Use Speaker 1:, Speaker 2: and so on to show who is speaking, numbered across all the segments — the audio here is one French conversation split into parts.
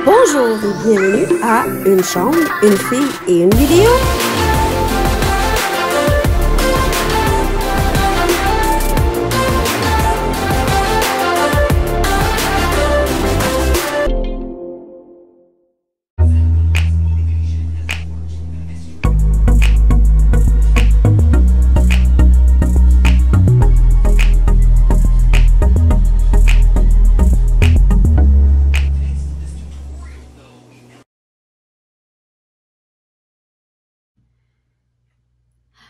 Speaker 1: Bonjour et bienvenue à Une chambre, une fille et une vidéo.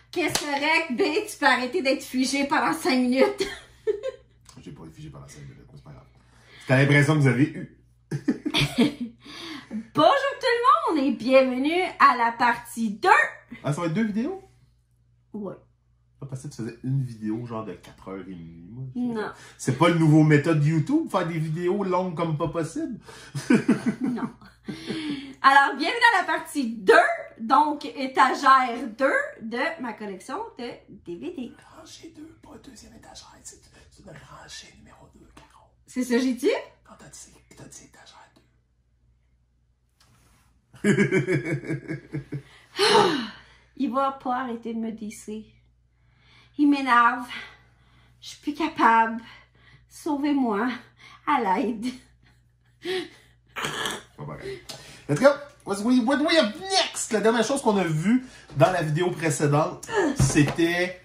Speaker 2: Qu'est-ce correct, B? Tu peux arrêter d'être figé pendant 5 minutes.
Speaker 3: J'ai pas été figé pendant 5 minutes, mais c'est pas grave. C'était l'impression que vous avez eu.
Speaker 2: Bonjour tout le monde et bienvenue à la partie 2.
Speaker 3: Ah, ça va être 2 vidéos?
Speaker 2: Ouais.
Speaker 3: Pas parce que tu faisais une vidéo genre de 4h30. Moi.
Speaker 2: Non.
Speaker 3: C'est pas le nouveau méthode YouTube, faire des vidéos longues comme pas possible?
Speaker 2: Non. Alors, bienvenue dans la partie 2, donc étagère 2 de ma collection de DVD.
Speaker 3: Rangée 2, pas deuxième étagère, c'est une rangée numéro 2, Caro.
Speaker 2: C'est ça que j'ai dit?
Speaker 3: Quand t'as dit étagère 2.
Speaker 2: Il va pas arrêter de me disser. Il m'énerve. Je suis plus capable. Sauvez-moi. À l'aide.
Speaker 3: Pas pareil. Let's go! What we have next? La dernière chose qu'on a vue dans la vidéo précédente, c'était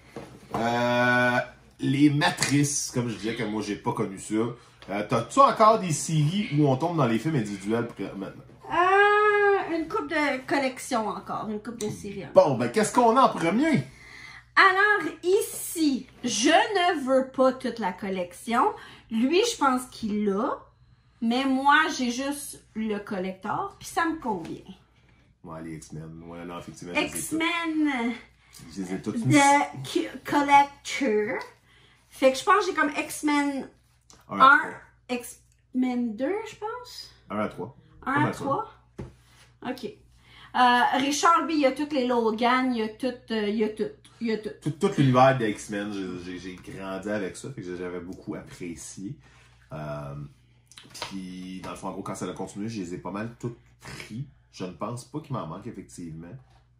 Speaker 3: les matrices. Comme je disais que moi, j'ai pas connu ça. T'as-tu encore des séries où on tombe dans les films individuels maintenant?
Speaker 2: Une coupe de collection encore. Une coupe de série.
Speaker 3: Bon, ben qu'est-ce qu'on a en premier?
Speaker 2: Alors, ici, je ne veux pas toute la collection. Lui, je pense qu'il l'a. Mais moi, j'ai juste le collector, puis ça me convient.
Speaker 3: Ouais, les X-Men. Ouais, non, effectivement.
Speaker 2: X-Men
Speaker 3: Je les ai toutes
Speaker 2: de Collector. Fait que je pense que j'ai comme X-Men 1, X-Men 2, je pense.
Speaker 3: 1 à 3.
Speaker 2: 1 à 3. OK. Richard, lui, il y a toutes les Logan, il y a tout.
Speaker 3: Tout l'univers des X-Men, j'ai grandi avec ça, fait que j'avais beaucoup apprécié. Puis, dans le fond, en gros, quand ça a continué, je les ai pas mal toutes pris. Je ne pense pas qu'il m'en manque, effectivement.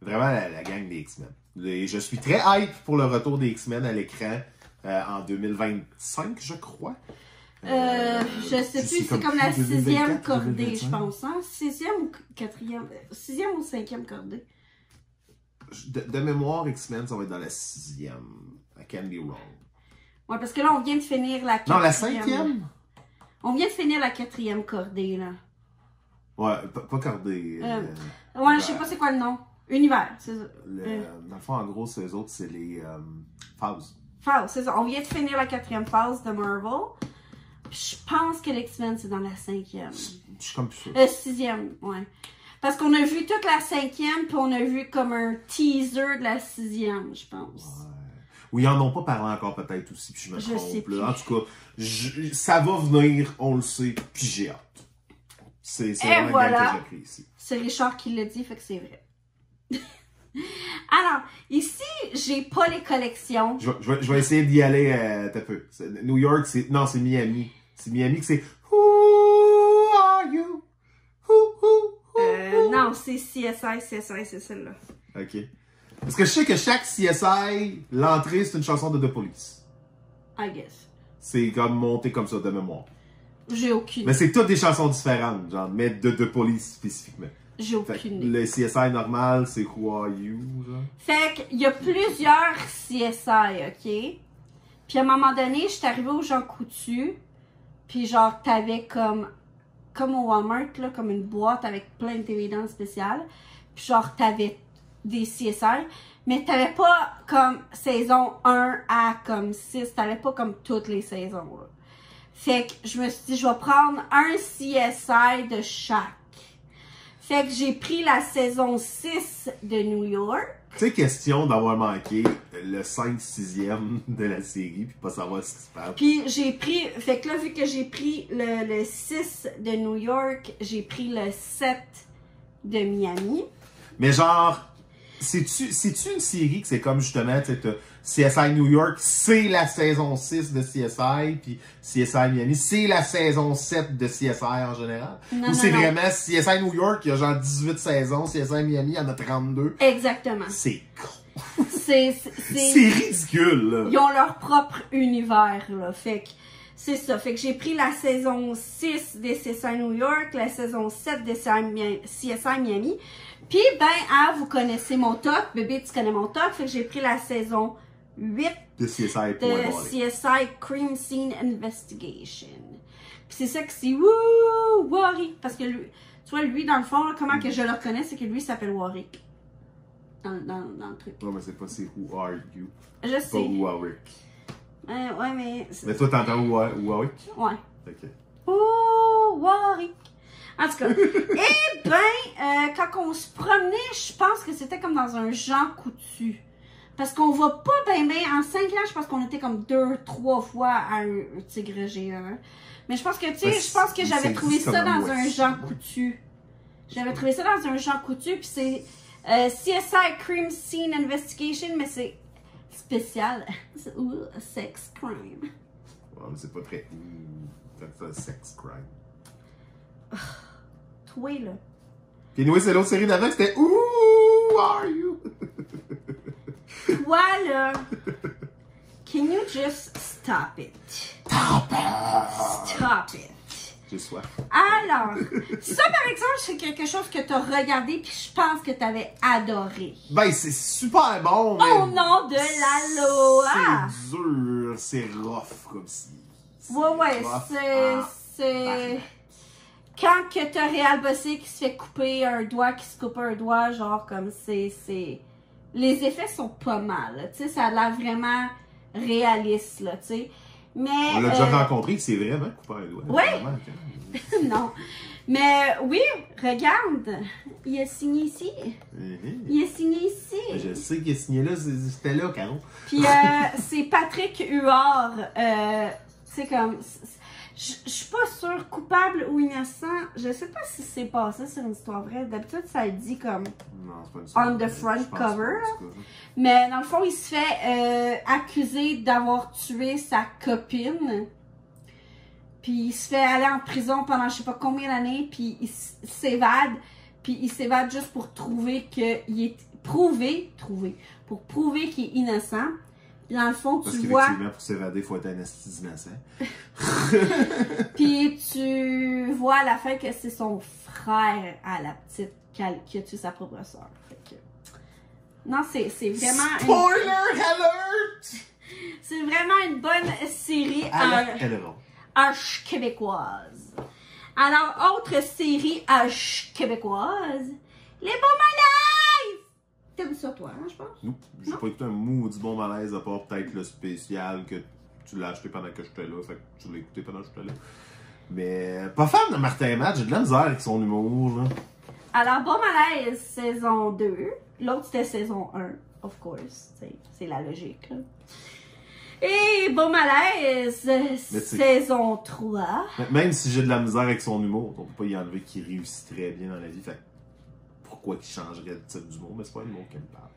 Speaker 3: Vraiment, la gang des X-Men. Je suis très hype pour le retour des X-Men à l'écran en 2025, je crois.
Speaker 2: Je sais plus, c'est comme la 6e cordée, je pense. Hein? 6e ou 4e? 6e ou 5e cordée?
Speaker 3: De mémoire, X-Men, ça va être dans la 6e. I can be wrong.
Speaker 2: Ouais, parce que là, on vient de finir la 4e.
Speaker 3: Non, la 5e?
Speaker 2: On vient de finir la 4e cordée, là.
Speaker 3: Ouais, pas cordée.
Speaker 2: Ouais, je sais pas c'est quoi le nom. Univers, c'est ça.
Speaker 3: Dans le fond, en gros, ces autres, c'est les phases.
Speaker 2: Phase, c'est ça. On vient de finir la 4e phase de Marvel. Je pense que l'X-Men, c'est dans la 5e.
Speaker 3: Je suis comme plus sûr.
Speaker 2: 6e, ouais. Parce qu'on a vu toute la 5e, puis on a vu comme un teaser de la 6e, je pense.
Speaker 3: Ouais. Ou ils en ont pas parlé encore peut-être aussi, puis je me
Speaker 2: Je sais
Speaker 3: trompe.
Speaker 2: plus.
Speaker 3: Là. En tout cas, ça va venir, on le sait, puis j'ai hâte. C'est vraiment
Speaker 2: voilà.
Speaker 3: le que j'ai pris ici.
Speaker 2: C'est Richard qui l'a dit, fait que c'est vrai. Alors, ici, j'ai pas les collections.
Speaker 3: Je vais essayer d'y aller un peu. New York, c'est... Non, c'est Miami. C'est Miami que c'est... Who are you?
Speaker 2: Non, c'est CSI, c'est celle-là.
Speaker 3: OK. Parce que je sais que chaque CSI, l'entrée, c'est une chanson de The Police.
Speaker 2: I guess.
Speaker 3: C'est comme monté comme ça, de mémoire.
Speaker 2: J'ai aucune.
Speaker 3: Mais c'est toutes des chansons différentes, genre, mais de The Police spécifiquement.
Speaker 2: J'ai aucune idée.
Speaker 3: Le CSI normal, c'est Who Are You, genre?
Speaker 2: Fait qu'il y a plusieurs CSI, OK? Puis à un moment donné, je suis arrivée au Jean Coutu, puis genre, t'avais comme au Walmart, là, comme une boîte avec plein de DVD spéciales. Puis genre, t'avais des CSI, mais t'avais pas comme saison 1 à comme 6, t'avais pas comme toutes les saisons, là. Fait que je me suis dit, je vais prendre un CSI de chaque. Fait que j'ai pris la saison 6 de New York.
Speaker 3: Tu sais, question d'avoir manqué le 5-6e de la série, puis pas savoir ce qui se passe.
Speaker 2: Puis j'ai pris, fait que là, vu que j'ai pris le 6 de New York, j'ai pris le 7 de Miami.
Speaker 3: Mais genre, c'est-tu une série que c'est comme justement, tu sais, CSI New York, c'est la saison 6 de CSI, puis CSI Miami, c'est la saison 7 de CSI en général? Ou c'est vraiment CSI New York, il y a genre 18 saisons, CSI Miami, il y en a 32?
Speaker 2: Exactement.
Speaker 3: C'est con.
Speaker 2: C'est
Speaker 3: ridicule, là.
Speaker 2: Ils ont leur propre univers, là. Fait que c'est ça. Fait que j'ai pris la saison 6 de CSI New York, la saison 7 de CSI Miami. Puis, ben, vous connaissez mon top. Bébé, tu connais mon top. Fait que j'ai pris la saison 8
Speaker 3: de CSI,
Speaker 2: CSI Crime Scene Investigation. Puis c'est ça que c'est wouh, Warwick. Parce que lui, tu vois, lui, dans le fond, là, comment que je le reconnais, c'est que lui s'appelle Warwick. Dans le truc.
Speaker 3: Non, mais c'est pas c'est Who Are You.
Speaker 2: Je sais.
Speaker 3: Pas Warwick.
Speaker 2: Ouais, mais...
Speaker 3: Mais toi, t'entends Warwick?
Speaker 2: Ouais.
Speaker 3: Ok.
Speaker 2: Oh, Warwick. En tout cas. Eh ben, quand on se promenait, je pense que c'était comme dans un Jean Coutu. Parce qu'on va pas ben en 5 ans, je pense qu'on était comme 2-3 fois à un tigre géant. Mais je pense que, tu sais, je pense que j'avais trouvé ça dans un Jean Coutu. J'avais trouvé ça dans un Jean Coutu, puis c'est CSI Crime Scene Investigation, mais c'est spécial. C'est sex crime.
Speaker 3: Ouais, mais c'est pas très ça, sex crime.
Speaker 2: Toi, là.
Speaker 3: Puis nous, c'est l'autre série d'avant, c'était Who Are You?
Speaker 2: Toi, là. Can you just stop it?
Speaker 3: Stop it!
Speaker 2: Stop it.
Speaker 3: J'ai soif.
Speaker 2: Alors, ça, par exemple, c'est quelque chose que tu as regardé puis je pense que tu avais adoré.
Speaker 3: Ben, c'est super bon, mais...
Speaker 2: Au nom de la loi!
Speaker 3: C'est dur, c'est rough, comme si...
Speaker 2: Ouais, c'est... Quand que t'as Réal Bossé qui se fait couper un doigt, qui se coupe un doigt, genre, comme c'est... Les effets sont pas mal, tu sais, ça a l'air vraiment réaliste, là, tu sais. Mais...
Speaker 3: On l'a déjà rencontré, c'est vraiment coupé un doigt.
Speaker 2: Oui! Non. Mais oui, regarde, il a signé ici. Il a signé ici.
Speaker 3: Je sais qu'il a signé là, c'était là, Caro.
Speaker 2: Puis c'est Patrick Huard. C'est comme... Je suis pas sûre, coupable ou innocent. Je sais pas si c'est passé sur une histoire vraie. D'habitude, ça le dit comme...
Speaker 3: Non, c'est pas une histoire.
Speaker 2: On the front cover. Mais dans le fond, il se fait accuser d'avoir tué sa copine. Puis il se fait aller en prison pendant je sais pas combien d'années. Puis il s'évade. Puis il s'évade juste pour prouver qu'il est... Pour prouver qu'il est innocent. Puis dans le fond,
Speaker 3: parce
Speaker 2: tu vois...
Speaker 3: pour s'évader, il faut être anesthésié innocent.
Speaker 2: Puis tu vois à la fin que c'est son frère à la petite qui a tué sa propre soeur. Non, c'est vraiment...
Speaker 3: Spoiler alert!
Speaker 2: C'est vraiment une bonne série H québécoise. Alors, autre série H québécoise, Les Beaux Malaises! T'aimes ça, toi, hein, je pense?
Speaker 3: Non, j'ai pas écouté un maudit bon malaise à part peut-être le spécial que tu l'as acheté pendant que j'étais là, fait que tu l'as écouté pendant que j'étais là. Mais pas fan de Martin Matt, j'ai de la misère avec son humour, là.
Speaker 2: Alors, Bon Malaise, saison 2. L'autre, c'était saison 1, of course. C'est la logique, là. Et Bon Malaise, saison 3.
Speaker 3: Même si j'ai de la misère avec son humour, on peut pas y enlever qu'il réussit très bien dans la vie, fait pourquoi qu'il changerait de type d'humour, mais c'est pas l'humour qui me parle.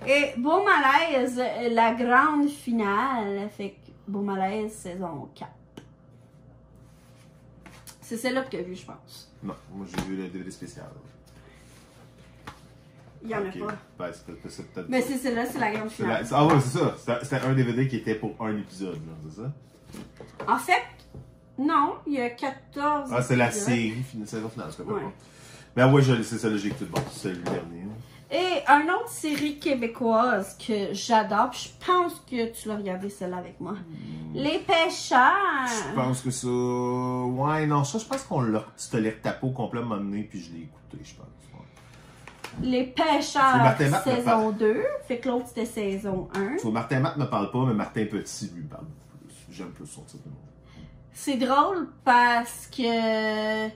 Speaker 2: Et Bon Malaise, la grande finale, fait que Bon Malaise, saison 4. C'est celle-là que tu as vue, je pense.
Speaker 3: Non, moi j'ai vu le DVD spécial.
Speaker 2: Il y en a pas.
Speaker 3: Ben, c'est peut-être.
Speaker 2: Mais c'est celle-là, c'est la grande finale.
Speaker 3: Ah ouais, c'est ça. C'était un DVD qui était pour un épisode, c'est ça?
Speaker 2: En fait, non, il y a 14.
Speaker 3: Ah, c'est la série, saison finale, c'est pas bon. Mais ouais, c'est ça, j'ai écouté bon, c'est le dernier.
Speaker 2: Et une autre série québécoise que j'adore, puis je pense que tu l'as regardé celle-là avec moi. Les Pêcheurs.
Speaker 3: Je pense que ça. Ouais, non, ça, je pense qu'on l'a. Tu te l'as retapé au complet à un moment donné, puis je l'ai écouté, je pense. Ouais.
Speaker 2: Les Pêcheurs, saison 2. Fait que l'autre, c'était saison 1.
Speaker 3: So, Martin Matt ne parle pas, mais Martin Petit lui parle plus. J'aime plus son titre.
Speaker 2: C'est drôle parce que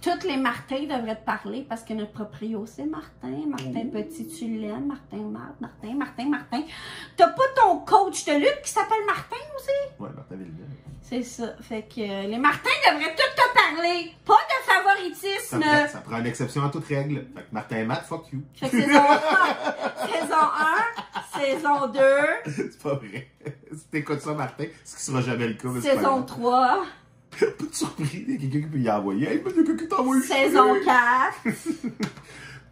Speaker 2: tous les Martins devraient te parler parce que notre proprio, c'est Martin. Martin Petit, tu l'aimes. Martin. T'as pas ton coach de lutte qui s'appelle Martin aussi?
Speaker 3: Ouais, Martin Villeneuve.
Speaker 2: C'est ça. Fait que les Martins devraient tous te parler. Pas de favoritisme.
Speaker 3: Ça prend une exception à toute règle. Fait que Martin Matt, fuck you.
Speaker 2: Fait que saison 1, Saison 2.
Speaker 3: C'est pas vrai. Si t'écoutes ça, Martin, ce qui sera jamais le cas. Mais c'est pas
Speaker 2: Saison
Speaker 3: grave.
Speaker 2: 3.
Speaker 3: Pas de surprise, il y a quelqu'un qui peut y envoyer. Hey, il y a quelqu'un qui t'a envoyé.
Speaker 2: Saison 4.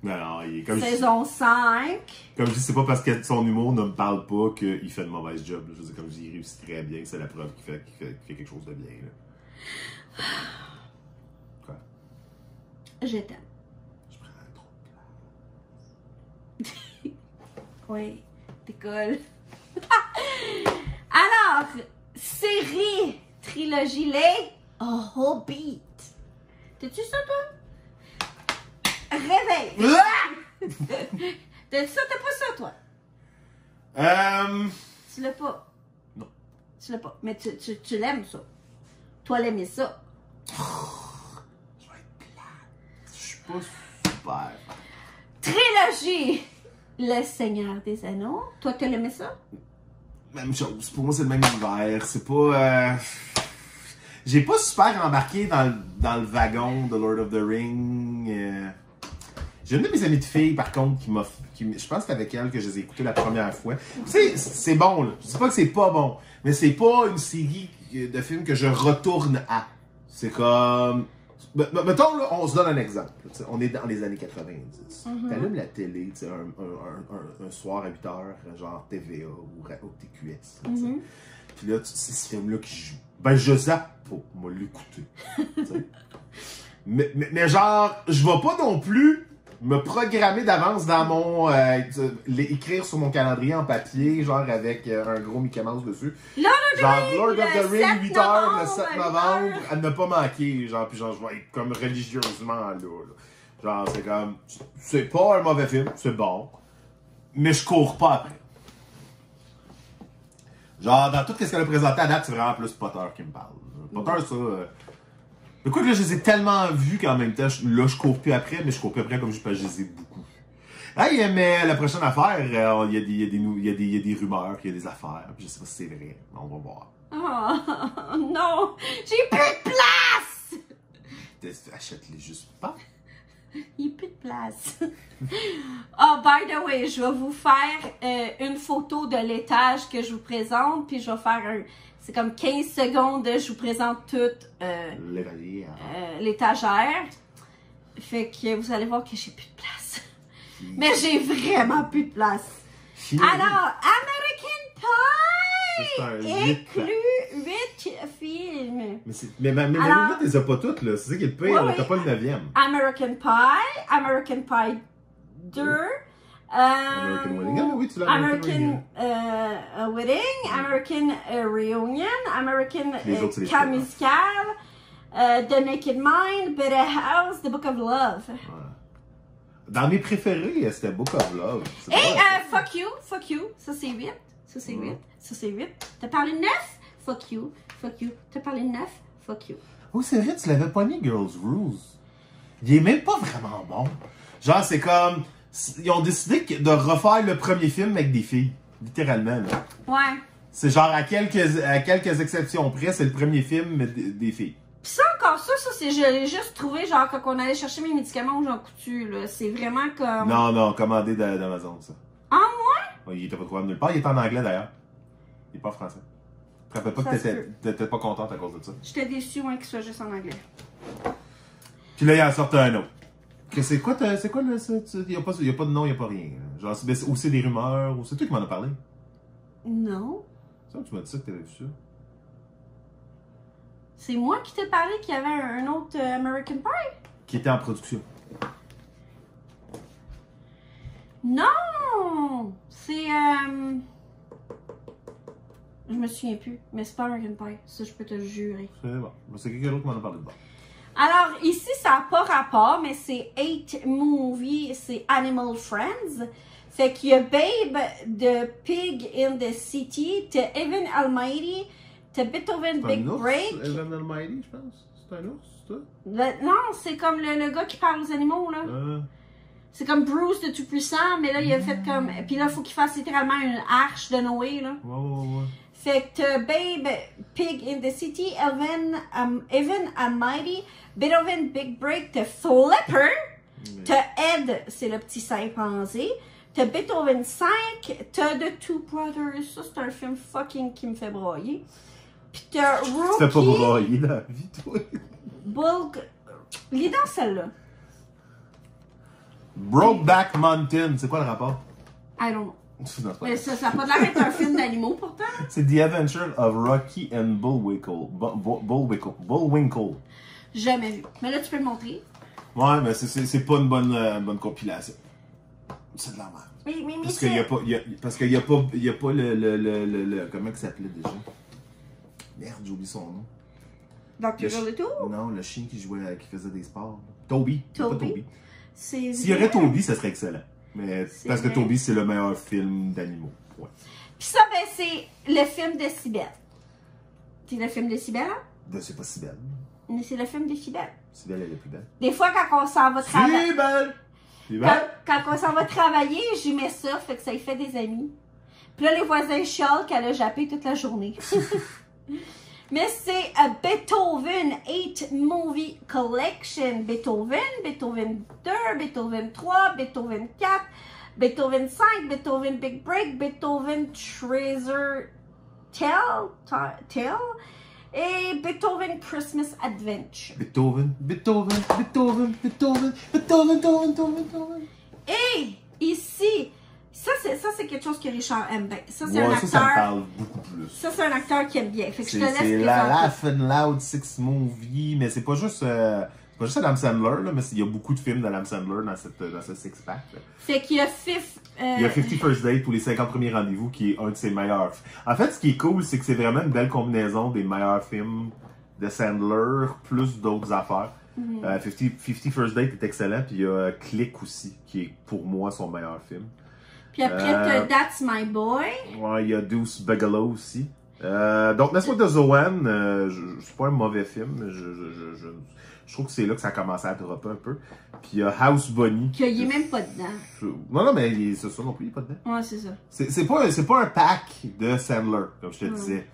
Speaker 3: Non, il est comme
Speaker 2: Saison 5.
Speaker 3: Comme je dis, c'est pas parce que son humour ne me parle pas qu'il fait une mauvaise job. Là. Je veux dire, comme je dis, il réussit très bien, c'est la preuve qu'il fait quelque chose de bien. Là. Quoi?
Speaker 2: Je t'aime.
Speaker 3: Je prends trop de place.
Speaker 2: Oui, t'écoles. Alors, série, trilogie, les Hobbit. T'as-tu ça, toi? Réveille. T'as-tu ça? T'as pas ça, toi? Tu l'as pas?
Speaker 3: Non.
Speaker 2: Tu l'as pas. Mais tu l'aimes, ça. Toi, l'aimais ça.
Speaker 3: Je vais être plate. Je suis pas super.
Speaker 2: Trilogie, Le Seigneur des Anneaux. Toi, tu l'aimais ça?
Speaker 3: Même chose. Pour moi, c'est le même univers. C'est pas. J'ai pas super embarqué dans le wagon de Lord of the Rings. J'ai une de mes amies de filles, par contre, je pense que c'est avec elle que je les ai écoutées la première fois. C'est bon, là. Je dis pas que c'est pas bon, mais c'est pas une série de films que je retourne à. C'est comme... Mettons, là, on se donne un exemple. T'sais, on est dans les années 90. T'allumes la télé, un soir à 8h, genre TVA ou TQS. Puis là, c'est ce film-là qui joue. Ben, je zappe pas, moi, l'écouter. mais genre, je vais pas non plus me programmer d'avance dans mon... écrire sur mon calendrier en papier, genre avec un gros Mickey Mouse dessus. Lord of the Rings, 8h, le 7 novembre, à ne pas manquer. Genre, puis genre, je vais être comme religieusement là. Genre, c'est comme... C'est pas un mauvais film, c'est bon. Mais je cours pas après. Genre, dans tout ce qu'elle a présenté à date, c'est vraiment plus Potter qui me parle. Potter, ça... Le coup que là, je les ai tellement vus qu'en même temps, là, je cours plus après, mais je cours plus après comme je les ai beaucoup. Hey, mais la prochaine affaire, il y a des rumeurs, il y a des affaires. Je sais pas si c'est vrai, mais on va voir.
Speaker 2: Oh non, j'ai plus de place!
Speaker 3: Achète-les juste pas.
Speaker 2: Il n'y a plus de place. Oh, by the way, je vais vous faire une photo de l'étage que je vous présente, puis je vais faire c'est comme 15 secondes, je vous présente toute l'étagère. Fait que vous allez voir que j'ai plus de place. Mais j'ai vraiment plus de place. Alors, American Pie inclut 8 films.
Speaker 3: Mais même là, tu les as pas toutes, là. C'est ça qui est le pire,
Speaker 2: oui,
Speaker 3: t'as pas le 9e.
Speaker 2: American Pie 2.
Speaker 3: American Wedding. Oui, tu l'as
Speaker 2: American Wedding, American Reunion, American Camp Musical, The Naked Mind, Better House, The Book of Love.
Speaker 3: Ouais. Dans mes préférés, c'était Book of Love.
Speaker 2: Et Fuck You, ça c'est 8. Ça c'est 8. T'as parlé 9? Fuck You. T'as parlé 9? Fuck You.
Speaker 3: Oh, c'est vrai, tu l'avais pogné Girls Rules. Il est même pas vraiment bon. Genre, c'est comme... Ils ont décidé de refaire le premier film avec des filles. Littéralement, là.
Speaker 2: Ouais.
Speaker 3: C'est genre, à quelques exceptions près, c'est le premier film mais des filles.
Speaker 2: Pis ça, encore ça, je l'ai juste trouvé, genre, quand on allait chercher mes médicaments au Jean Coutu, là. C'est vraiment comme...
Speaker 3: Non, commandé d'Amazon, ça.
Speaker 2: Ah, moi?
Speaker 3: Ouais, il était pas trouvable nulle part. Il est en anglais, d'ailleurs. Il est pas français. Je te rappelle pas que t'étais pas contente à cause de ça.
Speaker 2: J'étais déçue, moi, qu'il soit juste en anglais.
Speaker 3: Puis là, il en sort un autre. C'est quoi le... Il y a pas de nom, il y a pas rien. Genre, ou c'est des rumeurs, ou c'est toi qui m'en as parlé.
Speaker 2: Non.
Speaker 3: Ça, tu m'as dit ça que t'avais vu ça.
Speaker 2: C'est moi qui t'ai parlé qu'il y avait un autre American Pie?
Speaker 3: Qui était en production.
Speaker 2: Non! C'est... Je me souviens plus, mais c'est pas American Pie. Ça, je peux te le jurer.
Speaker 3: C'est bon. C'est quelqu'un d'autre qui m'en a parlé de bon.
Speaker 2: Alors, ici, ça n'a pas rapport, mais c'est 8 Movie, c'est Animal Friends. Fait qu'il y a Babe de Pig in the City, t'as Evan Almighty, t'as Beethoven Big Break.
Speaker 3: Evan Almighty, je pense. C'est un ours, c'est ça?
Speaker 2: Non, c'est comme le gars qui parle aux animaux, là. C'est comme Bruce le Tout-Puissant, mais là, il a fait comme... Puis là, il faut qu'il fasse littéralement une arche de Noé, là.
Speaker 3: Ouais.
Speaker 2: Fait que t'as Babe, Pig in the City, Evan Almighty, Beethoven Big Break, t'as Flipper, t'as Ed, c'est le petit chimpanzé, T'as Beethoven 5, t'as The Two Brothers, ça c'est un film fucking qui me fait broyer. Puis t'as Rookie.
Speaker 3: Tu fais pas broyer dans la vie, toi.
Speaker 2: Bulk. Il est dans celle-là.
Speaker 3: Brokeback Mountain, c'est quoi le rapport?
Speaker 2: I don't know.
Speaker 3: Non, c'est pas
Speaker 2: Mais
Speaker 3: vrai.
Speaker 2: ça a pas l'air d'être un film d'animaux pourtant.
Speaker 3: C'est The Adventure of Rocky and Bullwinkle. Bullwinkle.
Speaker 2: Jamais vu. Mais là, tu peux le montrer.
Speaker 3: Ouais, mais c'est pas une bonne compilation. C'est de la merde.
Speaker 2: Mais
Speaker 3: Parce qu'il y a pas, parce qu'il y a pas le comment il s'appelait déjà? Merde, j'oublie son nom.
Speaker 2: Dr. Dolittle?
Speaker 3: Non, le chien qui jouait, qui faisait des sports. Toby. Pas Toby.
Speaker 2: S'il
Speaker 3: y aurait Toby, ça serait excellent. Mais parce que
Speaker 2: vrai.
Speaker 3: Toby, c'est le meilleur film d'animaux. Ouais.
Speaker 2: Puis ça, ben, c'est le film de Cybèle. C'est le film de Cybèle?
Speaker 3: C'est pas si belle.
Speaker 2: Mais c'est le film de Cybèle.
Speaker 3: Si belle, elle est plus belle.
Speaker 2: Des fois, quand on s'en va travailler.
Speaker 3: Si belle! Si belle!
Speaker 2: Quand on s'en va travailler, j'y mets ça, fait que ça y fait des amis. Puis là, les voisins chialent qu'elle a jappé toute la journée. Mais c'est Beethoven 8 Movie Collection. Beethoven, Beethoven 2, Beethoven 3, Beethoven 4, Beethoven 5, Beethoven Big Break, Beethoven Treasure Tale et Beethoven Christmas Adventure.
Speaker 3: Beethoven.
Speaker 2: Et ici, ça c'est quelque chose que Richard aime bien. Ça, c'est
Speaker 3: Ouais,
Speaker 2: un
Speaker 3: ça me
Speaker 2: acteur.
Speaker 3: parle beaucoup plus.
Speaker 2: Ça, c'est un acteur qui aime bien. Fait que je te laisse
Speaker 3: C'est la
Speaker 2: présenter.
Speaker 3: Laugh and Loud 6 Movie, mais c'est pas juste Adam Sandler, là, mais il y a beaucoup de films d'Adam Sandler dans ce six-pack.
Speaker 2: Fait qu'il y a Fifth.
Speaker 3: Il y a 50 First Dates ou les 50 premiers rendez-vous qui est un de ses meilleurs. En fait, ce qui est cool, c'est que c'est vraiment une belle combinaison des meilleurs films de Sandler, plus d'autres affaires. 50 First Dates est excellent, puis il y a Click aussi, qui est pour moi son meilleur film.
Speaker 2: Puis après, t'as That's My Boy.
Speaker 3: Ouais, il y a Deuce Bigelow aussi. Donc, Laisse-moi de Zohan, c'est pas un mauvais film, mais je trouve que c'est là que ça a commencé à dropper un peu. Puis il y a House Bunny.
Speaker 2: Qu'il est même pas dedans.
Speaker 3: Non, mais c'est ça non plus, il est pas dedans.
Speaker 2: Ouais, c'est ça.
Speaker 3: C'est pas un pack de Sandler, comme je te disais.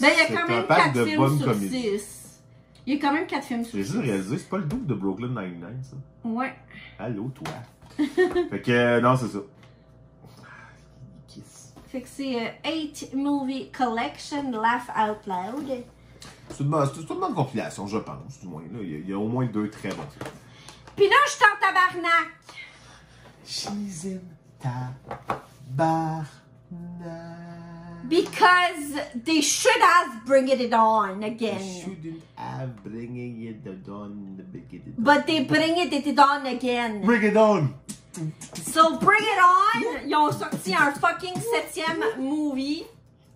Speaker 2: Ben, il y a quand
Speaker 3: C'est un
Speaker 2: même
Speaker 3: pack
Speaker 2: 4
Speaker 3: de
Speaker 2: films
Speaker 3: bonnes
Speaker 2: sur
Speaker 3: comédies.
Speaker 2: 6. Il y a quand même 4 films sur
Speaker 3: J'ai
Speaker 2: 6.
Speaker 3: juste réalisé, c'est pas le double de Brooklyn Nine-Nine, ça.
Speaker 2: Ouais.
Speaker 3: Allô, toi. Fait que, non, c'est ça. Kiss.
Speaker 2: Fait que c'est 8 Movie Collection, Laugh Out Loud.
Speaker 3: C'est une bonne compilation, je pense, du moins. Il y a au moins 2 très bons films.
Speaker 2: Pis là, je suis en tabarnak.
Speaker 3: She's in tabarnak.
Speaker 2: Because they should have bring it on again.
Speaker 3: Shouldn't have bringing it on the beginning.
Speaker 2: But they bring it on again.
Speaker 3: Bring it on!
Speaker 2: So bring it on. Ils ont sorti un fucking 7e movie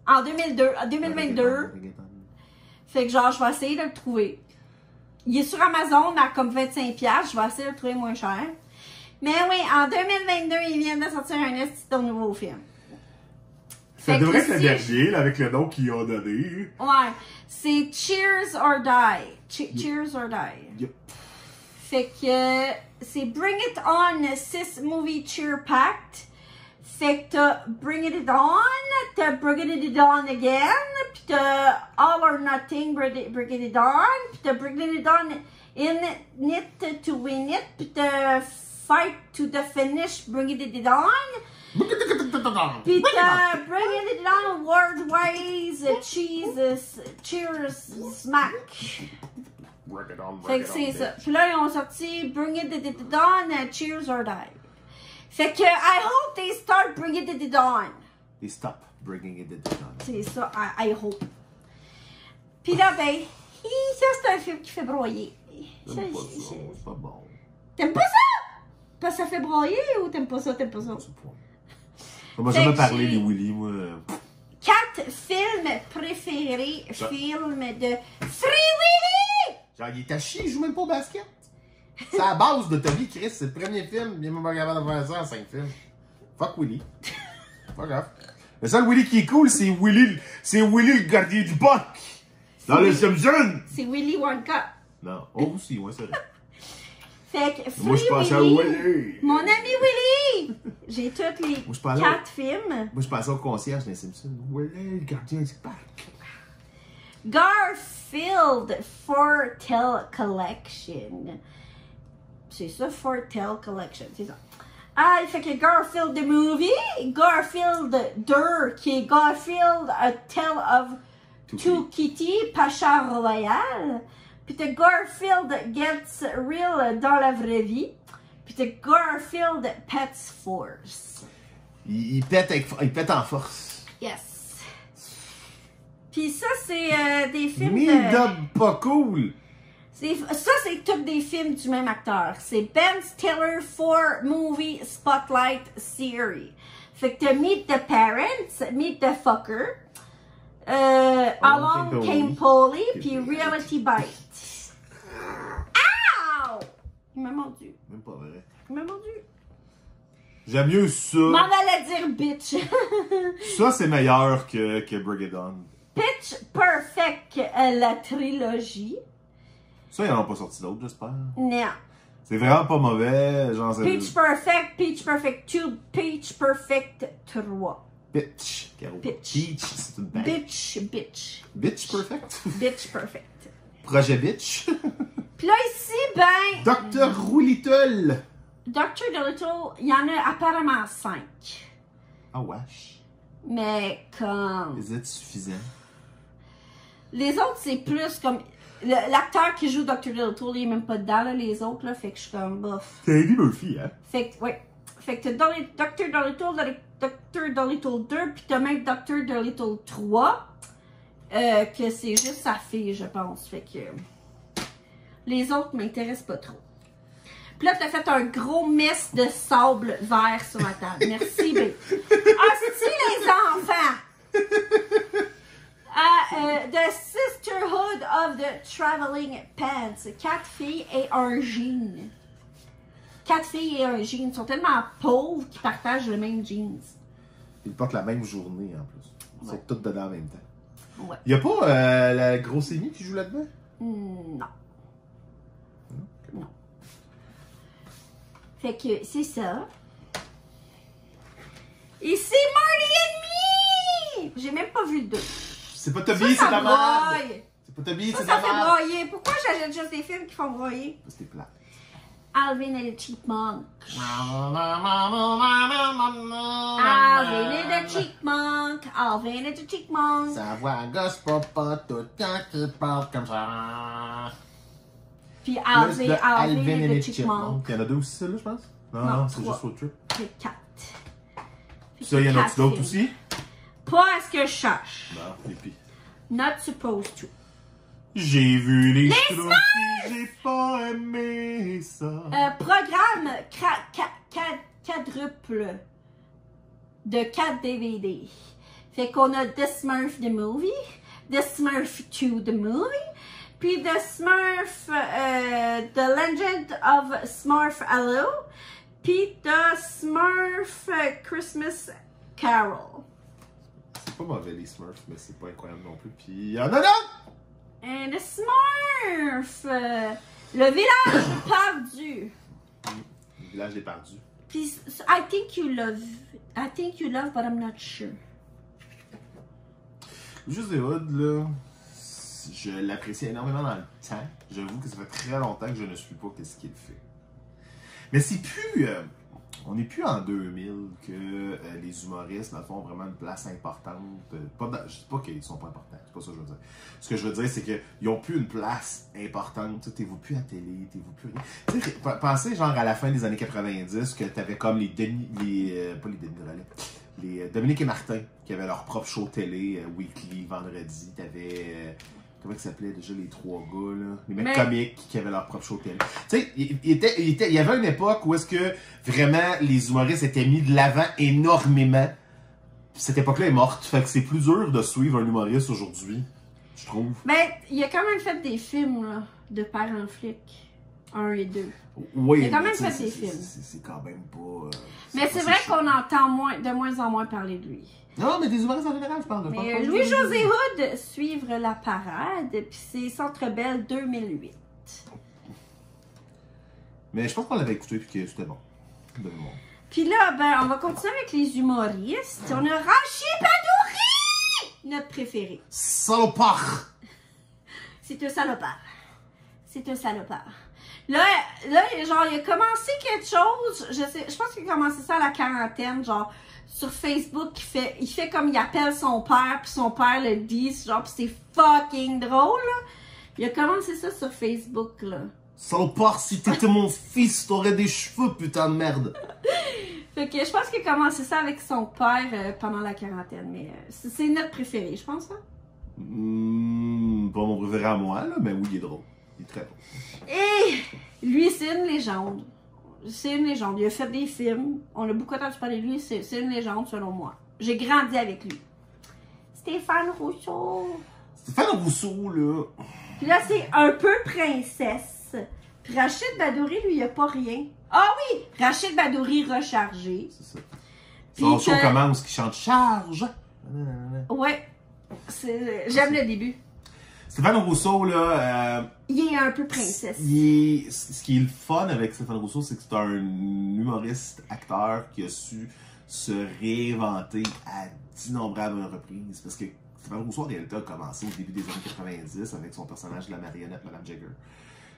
Speaker 2: en 2022. Fait que genre, je vais essayer de le trouver. Il est sur Amazon à comme 25$. Je vais essayer de le trouver moins cher. Mais oui, en 2022, ils viennent de sortir un esti de nouveau film.
Speaker 3: Ça devrait être le
Speaker 2: ici,
Speaker 3: dernier, là, avec le nom qu'ils ont donné.
Speaker 2: Ouais, c'est Cheers or Die. Cheers or Die.
Speaker 3: Yep.
Speaker 2: Fait que c'est Bring It On 6 Movie Cheer Pact. Fait que t'as Bring It On, t'as Bring It On Again, pis t'as All or Nothing, Bring It On, pis t'as Bring It On In It to Win It, pis t'as Fight to the Finish, Bring It On. Pis t'as Bring It On Worldwise, Cheers, Smack.
Speaker 3: Bring it on,
Speaker 2: Fait que c'est ça. Puis là, ils ont sorti Bring It On, Cheers or Die. Fait que I hope they start Bring It On.
Speaker 3: They stop bringing it on.
Speaker 2: C'est ça, I hope. Puis là, ben, ça c'est un film qui fait broyer.
Speaker 3: J'aime pas ça, c'est pas bon.
Speaker 2: T'aimes pas ça? Parce que ça fait broyer ou t'aimes pas ça? T'aimes pas ça?
Speaker 3: C'est pas. On m'a
Speaker 2: Fait
Speaker 3: jamais
Speaker 2: que
Speaker 3: parlé,
Speaker 2: j'ai-
Speaker 3: les Willy, moi.
Speaker 2: 4 films préférés, films de Free Willy!
Speaker 3: Genre, il est à chier, il joue même pas au basket. C'est à la base de ta vie, Chris. C'est le premier film. Il est même pas capable de faire ça en 5 films. Fuck Willy. Pas grave. Le seul Willy qui est cool, c'est Willy le gardien du bac. Dans les Simpsons.
Speaker 2: C'est Willy Wonka.
Speaker 3: Non, oh aussi, ouais, c'est vrai.
Speaker 2: Fait que Free
Speaker 3: Moi, je pense à
Speaker 2: Willy,
Speaker 3: Willy.
Speaker 2: mon ami Willy! J'ai tous les
Speaker 3: je parlais
Speaker 2: 4 films.
Speaker 3: Moi, je pensais au concierge des Simpsons. Willy, le gardien du bac.
Speaker 2: Garfield Fortell Collection. C'est ça, Fortell Collection, c'est ça. Ah, il fait que Garfield the Movie, Garfield 2, qui est Garfield A Tale of Two Kitty, Pacha Royal. Puis t'as Garfield Gets Real dans la vraie vie. Puis t'as Garfield Pets Force.
Speaker 3: Il pète en force.
Speaker 2: Yes. Puis ça, c'est des films
Speaker 3: Mid-dub pas cool.
Speaker 2: Ça, c'est tous des films du même acteur. C'est Ben Stiller 4 Movie Spotlight Series. Fait que t'as Meet the Parents, Meet the Fucker, Along Came Polly, puis Reality Bites. Ow! Il m'a mordu.
Speaker 3: Même pas vrai.
Speaker 2: Il m'a mordu.
Speaker 3: J'aime mieux ça.
Speaker 2: M'en allait dire bitch.
Speaker 3: Ça, c'est meilleur que Brigadon.
Speaker 2: Pitch Perfect, la trilogie.
Speaker 3: Ça, ils n'en ont pas sorti d'autres, j'espère.
Speaker 2: Non.
Speaker 3: C'est vraiment pas mauvais. Genre,
Speaker 2: Pitch Perfect 2, Pitch Perfect 3.
Speaker 3: Pitch, Caro.
Speaker 2: Pitch.
Speaker 3: Peach, c'est une bague.
Speaker 2: Bitch.
Speaker 3: Bitch Perfect?
Speaker 2: Bitch Perfect.
Speaker 3: Projet Bitch.
Speaker 2: Puis là, ici, ben...
Speaker 3: Dr. Roulittle.
Speaker 2: Dr. Dolittle, il y en a apparemment 5.
Speaker 3: Ah, wesh.
Speaker 2: Mais comme...
Speaker 3: Est-ce suffisant?
Speaker 2: Les autres, c'est plus comme... L'acteur qui joue Dr. Dolittle, il est même pas dedans, là, les autres, là, fait que je suis comme, bof.
Speaker 3: C'est Eddie Murphy, hein?
Speaker 2: Fait que, ouais. Fait que t'as Dr. Dolittle, Dr. Dolittle 2, puis t'as même Dr. Dolittle 3, que c'est juste sa fille, je pense. Fait que... Les autres m'intéressent pas trop. Puis là, t'as fait un gros mess de sable vert sur la table. Merci, babe. Ah, c'est-tu les enfants? The Sisterhood of the Traveling Pants. 4 filles et un jean. 4 filles et un jean. Ils sont tellement pauvres qu'ils partagent le même jeans.
Speaker 3: Ils portent la même journée, en plus. Ils sont toutes dedans en même temps.
Speaker 2: Ouais.
Speaker 3: Y a pas la grosse Amy qui joue là-dedans?
Speaker 2: Non. Non. Fait que c'est ça. Et c'est Marty and Me! J'ai même pas vu le 2.
Speaker 3: C'est pas Toby, c'est la merde!
Speaker 2: broye.
Speaker 3: C'est pas Toby, c'est
Speaker 2: Ça
Speaker 3: la
Speaker 2: fait
Speaker 3: merde!
Speaker 2: broyer. Pourquoi j'achète juste des films qui font broyer?
Speaker 3: Parce que t'es plat.
Speaker 2: Alvin et le Chipmunk. Alvin et le Chipmunk.
Speaker 3: Sa voix gospel pas tout le temps qui parle comme ça.
Speaker 2: Puis
Speaker 3: Alvin
Speaker 2: Alvin et le
Speaker 3: Chipmunk.
Speaker 2: Chipmunk.
Speaker 3: Il y en a deux aussi, celle-là, je pense? Non, c'est juste Road Trip.
Speaker 2: C'est 4.
Speaker 3: Ça, il y en a-tu d'autres aussi?
Speaker 2: Pas à ce que je cherche.
Speaker 3: Non, et puis...
Speaker 2: Not supposed to.
Speaker 3: J'ai vu les Schtroumpfs, j'ai pas aimé ça.
Speaker 2: Programme quadruple de 4 DVD. Fait qu'on a The Smurf the Movie, The Smurf 2 the Movie, puis The Smurf, The Legend of Smurf Hello, puis The Smurf Christmas Carol.
Speaker 3: C'est pas mauvais les Smurfs, mais c'est pas incroyable non plus. Puis il y en a d'autres!
Speaker 2: And The Smurf, le village perdu.
Speaker 3: Le village des perdus.
Speaker 2: Puis I think you love, but I'm not sure.
Speaker 3: Juste des Hood, là, je l'apprécie énormément dans le temps. J'avoue que ça fait très longtemps que je ne suis pas qu'est-ce qu'il fait. Mais c'est plus... on n'est plus en 2000 que les humoristes, dans le fond, ont vraiment une place importante. Je ne dis pas qu'ils sont pas importants, c'est pas ça que je veux dire. Ce que je veux dire, c'est qu'ils n'ont plus une place importante. Tu n'es plus à télé, tu plus rien. Tu sais, pensez genre à la fin des années 90 que tu avais comme pas les Dominique et Martin qui avaient leur propre show télé, weekly, vendredi. Tu avais... comment ils s'appelaient déjà les 3 gars, là? Les mecs comiques qui avaient leur propre show télé. Tu sais, il y avait une époque où est-ce que vraiment les humoristes étaient mis de l'avant énormément. Puis cette époque-là est morte. Fait que c'est plus dur de suivre un humoriste aujourd'hui, je trouve.
Speaker 2: Mais il a quand même fait des films là, de parents flics. 1 et 2.
Speaker 3: Oui,
Speaker 2: il a quand même fait des films.
Speaker 3: C'est quand même pas...
Speaker 2: mais c'est vrai qu'on entend de moins en moins parler de lui.
Speaker 3: Non, mais des humoristes en général, je parle de...
Speaker 2: Mais Louis-José Hood suivre la parade, puis c'est Centre Bell 2008.
Speaker 3: Mais je pense qu'on l'avait écouté puis que c'était bon.
Speaker 2: Puis là, ben, on va continuer avec les humoristes. On a Rachid Badouri, notre préféré.
Speaker 3: Salopard!
Speaker 2: C'est un salopard. C'est un salopard. genre, il a commencé quelque chose, je pense qu'il a commencé ça à la quarantaine, genre, sur Facebook, il fait comme il appelle son père, puis son père le dit, genre, pis c'est fucking drôle, là. Il a commencé ça sur Facebook, là.
Speaker 3: Salopard, si t'étais mon fils, t'aurais des cheveux, putain de merde.
Speaker 2: Fait que je pense qu'il a commencé ça avec son père pendant la quarantaine, mais c'est notre préféré, je pense, hein?
Speaker 3: Pas mon préféré à moi, là, mais oui, il est drôle. Il est très drôle.
Speaker 2: Et lui, c'est une légende. C'est une légende. Il a fait des films. On a beaucoup entendu parler de lui. C'est une légende, selon moi. J'ai grandi avec lui. Stéphane Rousseau.
Speaker 3: Stéphane Rousseau, là.
Speaker 2: Puis là, c'est un peu princesse. Puis Rachid Badouri, lui, il a pas rien. Ah oui! Rachid Badouri rechargé.
Speaker 3: C'est ça.
Speaker 2: Puis
Speaker 3: Son show commence qui chante Charge.
Speaker 2: Ouais. J'aime le début.
Speaker 3: Stéphane Rousseau, là.
Speaker 2: Il est un peu princesse.
Speaker 3: Ce qui est le fun avec Stéphane Rousseau, c'est que c'est un humoriste, acteur qui a su se réinventer à d'innombrables reprises. Parce que Stéphane Rousseau, en réalité, a commencé au début des années 90 avec son personnage de la marionnette, Madame Jagger.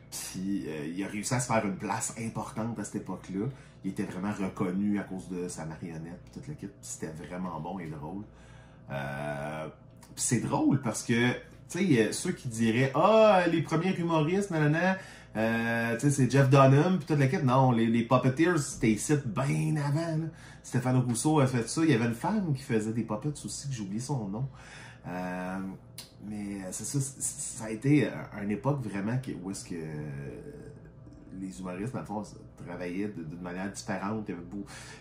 Speaker 3: Puis il a réussi à se faire une place importante à cette époque-là. Il était vraiment reconnu à cause de sa marionnette et toute l'équipe. C'était vraiment bon et drôle. Puis c'est drôle parce que, tu sais, ceux qui diraient « Ah, les premiers humoristes, nanana, tu sais, c'est Jeff Dunham, puis toute l'équipe. » Non, les Puppeteers, c'était ici bien avant. Là. Stéphane Rousseau a fait ça. Il y avait une femme qui faisait des puppets aussi, que j'ai oublié son nom. Mais c'est ça, ça a été une époque vraiment où est-ce que les humoristes, dans le fond, travaillaient d'une manière différente.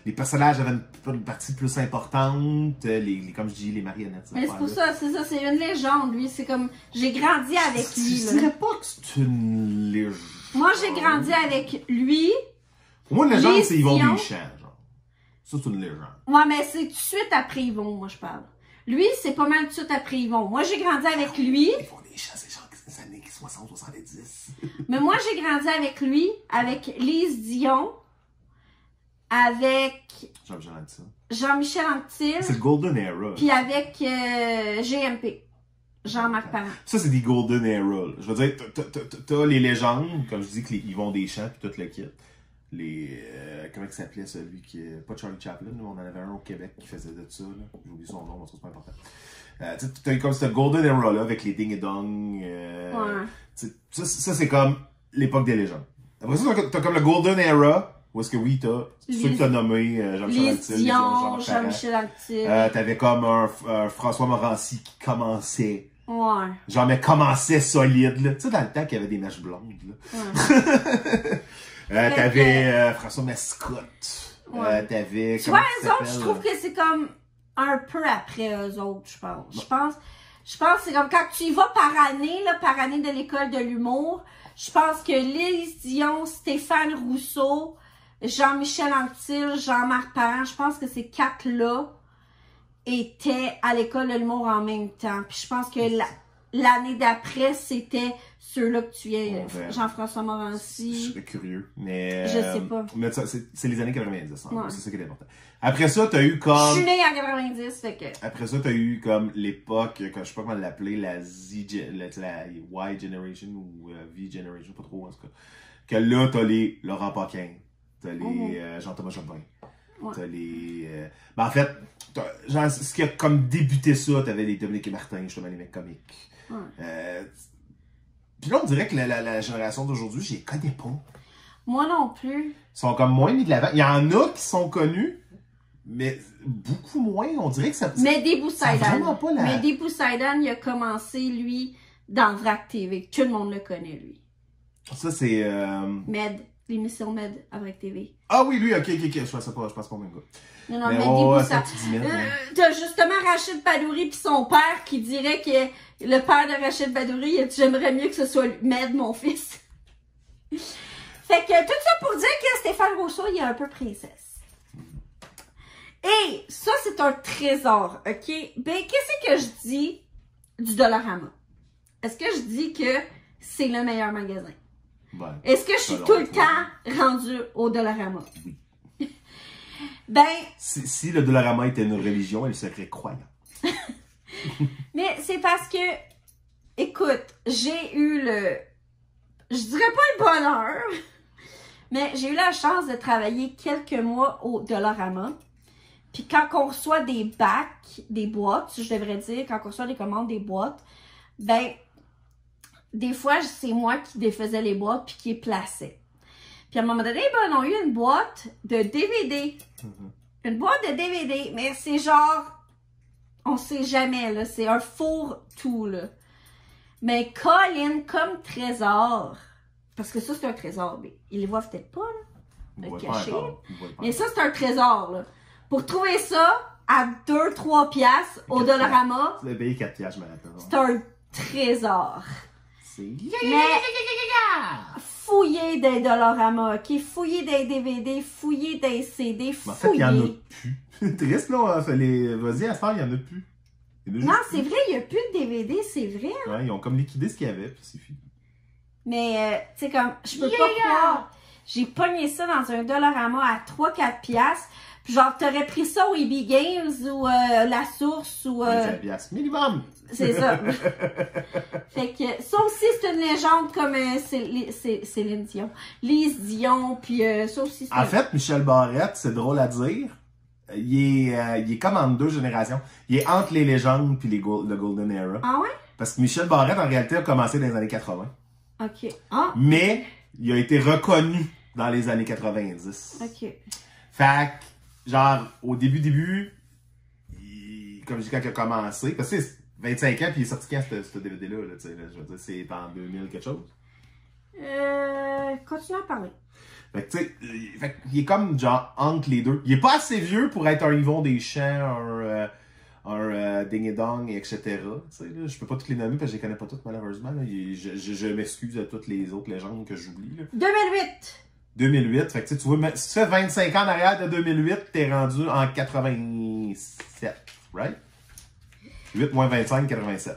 Speaker 3: Les personnages avaient une partie plus importante, comme je dis, les marionnettes.
Speaker 2: Mais c'est pour ça, c'est une légende, lui. C'est comme, j'ai grandi avec lui.
Speaker 3: Je dirais pas que c'est une légende.
Speaker 2: Moi, j'ai grandi avec lui.
Speaker 3: Pour moi, une légende, c'est Yvon
Speaker 2: Dion.
Speaker 3: Deschamps, genre. Ça, c'est une légende.
Speaker 2: Ouais, mais c'est tout de suite après Yvon, moi, je parle. Lui, c'est pas mal tout de suite après Yvon. Moi, j'ai grandi avec lui.
Speaker 3: Yvon Deschamps, c'est genre des années 60-70.
Speaker 2: Mais moi, j'ai grandi avec lui, avec Lise Dion, avec
Speaker 3: Jean-Michel Anctil.
Speaker 2: Jean-Michel Anctil,
Speaker 3: C'est le Golden Era.
Speaker 2: puis avec GMP, Jean-Marc Parent.
Speaker 3: Ça, c'est des Golden Era. Je veux dire, t'as les légendes, comme je dis, que les Yvon Deschamps puis tout le kit. Comment il s'appelait celui qui. Pas Charlie Chaplin, on en avait un au Québec qui faisait de ça. J'ai oublié son nom, mais c'est pas important. T'as comme cette Golden Era là avec les Ding et Dong.
Speaker 2: Ouais.
Speaker 3: Ça c'est comme l'époque des légendes. Après ça, t'as comme le Golden Era, où est-ce que oui, t'as ceux que t'as nommés, Jean-Michel
Speaker 2: Lise
Speaker 3: Anctil,
Speaker 2: Dion, Jean-Michel Anctil.
Speaker 3: t'avais comme un François Morancy qui commençait.
Speaker 2: Ouais.
Speaker 3: Genre, mais commençait solide, là. Tu sais, dans le temps qu'il y avait des mèches blondes, là.
Speaker 2: Ouais.
Speaker 3: T'avais François Mascotte.
Speaker 2: Ouais.
Speaker 3: T'avais...
Speaker 2: Tu vois, eux autres, je trouve que c'est comme un peu après eux autres, je pense. Je pense que c'est comme quand tu y vas par année de l'école de l'humour, je pense que Lise Dion, Stéphane Rousseau, Jean-Michel Anctil, Jean-Marc Parent, je pense que ces quatre-là étaient à l'école de l'humour en même temps. Puis je pense que l'année d'après, c'était ceux-là que tu es, Jean-François
Speaker 3: Je
Speaker 2: Morancy.
Speaker 3: serais curieux, mais...
Speaker 2: Je sais pas.
Speaker 3: Mais c'est les années 90, hein,
Speaker 2: Ouais.
Speaker 3: c'est ça qui est important. Après ça, t'as eu
Speaker 2: Je
Speaker 3: comme...
Speaker 2: suis née en 90, fait que...
Speaker 3: Après ça, t'as eu comme l'époque, je sais pas comment l'appeler, la Y Generation ou V Generation, pas trop en tout cas. Que là, t'as les Laurent Paquin, t'as les Jean-Thomas Jobin, t'as les... Ben en fait, genre, ce qui a comme débuté ça, t'avais les Dominique et Martin, justement, les mecs comiques.
Speaker 2: Ouais.
Speaker 3: Puis là, on dirait que la génération d'aujourd'hui, je les connais pas.
Speaker 2: Moi non plus.
Speaker 3: Ils sont comme moins mis de l'avant. Il y en a qui sont connus, mais beaucoup moins. On dirait que ça...
Speaker 2: Mehdi
Speaker 3: ça a vraiment
Speaker 2: Boussaïdan.
Speaker 3: pas la...
Speaker 2: Mehdi Boussaïdan, il a commencé, lui, dans VRAC TV. Tout le monde le connaît, lui.
Speaker 3: Ça, c'est...
Speaker 2: Med, l'émission Med à VRAC TV.
Speaker 3: Ah oui, lui, ok. Je passe pas au même gars.
Speaker 2: Non, non,
Speaker 3: Mais
Speaker 2: Mehdi Boussaïdan. T'as justement Rachid Badouri pis son père qui dirait que le père de Rachid Badouri, il a dit, j'aimerais mieux que ce soit Med, mon fils. Fait que tout ça pour dire que Stéphane Rousseau, il est un peu princesse. Et ça, c'est un trésor, ok? Ben, qu'est-ce que je dis du Dollarama? Est-ce que je dis que c'est le meilleur magasin?
Speaker 3: Ouais.
Speaker 2: Est-ce que je suis tout le temps rendue au Dollarama?
Speaker 3: Oui.
Speaker 2: Ben...
Speaker 3: Si le Dollarama était une religion, elle serait croyante.
Speaker 2: Mais c'est parce que, écoute, j'ai eu je dirais pas le bonheur, mais j'ai eu la chance de travailler quelques mois au Dollarama. Puis quand on reçoit des bacs, des boîtes, je devrais dire, quand on reçoit des commandes, des boîtes, ben, des fois, c'est moi qui défaisais les boîtes puis qui les plaçais. Puis à un moment donné, ben, on a eu une boîte de DVD. Une boîte de DVD, mais c'est genre, on sait jamais, là, c'est un four-tout, là. Mais Colin, comme trésor, parce que ça, c'est un trésor, mais ils les voient peut-être pas, là, le caché. Mais ça, c'est un trésor, là. Pour trouver ça à 2-3 piastres au Dollarama,
Speaker 3: tu l'as payé 4 piastres, je m'attends.
Speaker 2: c'est un trésor.
Speaker 3: C'est...
Speaker 2: Mais fouiller des Dollarama, ok? Fouiller des DVD, fouiller des CD, fouiller.
Speaker 3: En fait, il y en a plus. Triste, là, vas-y, à ce temps, il y en a plus.
Speaker 2: Non, c'est vrai, il n'y a plus de DVD, c'est vrai. Hein?
Speaker 3: Ouais, ils ont comme liquidé ce qu'il y avait, puis c'est fini.
Speaker 2: Mais, tu sais, comme, je peux pas croire. J'ai pogné ça dans un Dollarama à 3-4 piastres. Puis genre, t'aurais pris ça au EB Games ou La Source ou...
Speaker 3: 5 piastres minimum!
Speaker 2: C'est ça. Fait que, ça aussi, c'est une légende comme Céline Dion. Lise Dion, puis ça aussi, c'est...
Speaker 3: En fait, Michel Barrette, c'est drôle à dire. Il est comme entre deux générations. Il est entre les légendes puis le Golden Era.
Speaker 2: Ah ouais?
Speaker 3: Parce que Michel Barrette, en réalité, a commencé dans les années 80.
Speaker 2: OK. Ah!
Speaker 3: Mais, il a été reconnu dans les années 90.
Speaker 2: OK.
Speaker 3: Fait que, genre, au début, comme je dis, quand il a commencé, parce que c'est 25 ans, puis il est sorti quand ce DVD-là, là, tu sais, je veux dire, c'est en 2000 quelque chose.
Speaker 2: Continue à parler.
Speaker 3: Fait que, tu sais, il est comme, genre, entre les deux. Il est pas assez vieux pour être un Yvon Deschamps, un Ding et Dong, etc. Tu sais, là, je peux pas toutes les nommer parce que je les connais pas toutes, malheureusement. Là. Je m'excuse à toutes les autres légendes que j'oublie.
Speaker 2: 2008!
Speaker 3: 2008, fait que tu vois, si tu fais 25 ans en arrière de 2008, t'es rendu en 87, right? 8 moins 25, 87.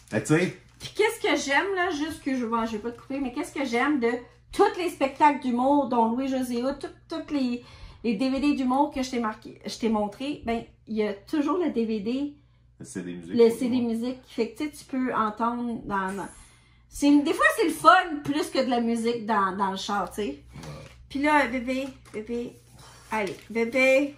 Speaker 3: Fait que tu sais...
Speaker 2: Puis qu'est-ce que j'aime, là, juste que je vais pas te couper, mais qu'est-ce que j'aime de tous les spectacles d'humour, dont Louis-José Hood, tous les DVD d'humour que je t'ai montré, ben, il y a toujours le DVD,
Speaker 3: le CD musique.
Speaker 2: Le CD musique. Fait que tu peux entendre dans des fois, c'est le fun plus que de la musique dans le char, tu sais. Ouais. Puis là, bébé, allez, bébé.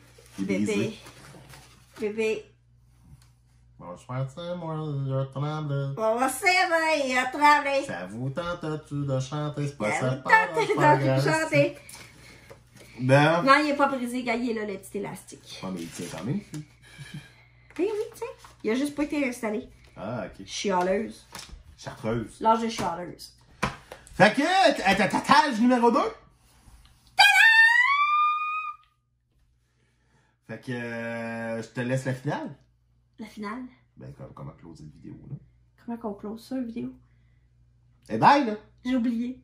Speaker 3: Bonsoir, c'est moi, le tremble.
Speaker 2: C'est vrai, il a tremblé.
Speaker 3: Ça vous tente-tu de chanter? C'est pas ça.
Speaker 2: de chanter.
Speaker 3: Non.
Speaker 2: Non, il n'est pas brisé, il est là, le petit élastique.
Speaker 3: Ah, mais il tient quand même.
Speaker 2: Oui, tu sais. Il a juste pas été installé.
Speaker 3: Ah, ok.
Speaker 2: Chialeuse.
Speaker 3: Chartreuse.
Speaker 2: L'âge de chialeuse.
Speaker 3: Fait que, ta page numéro 2. Fait que, je te laisse la finale.
Speaker 2: La finale?
Speaker 3: Ben, comment closer une vidéo, là?
Speaker 2: Comment qu'on close ça, une vidéo?
Speaker 3: Eh bye, là!
Speaker 2: J'ai oublié.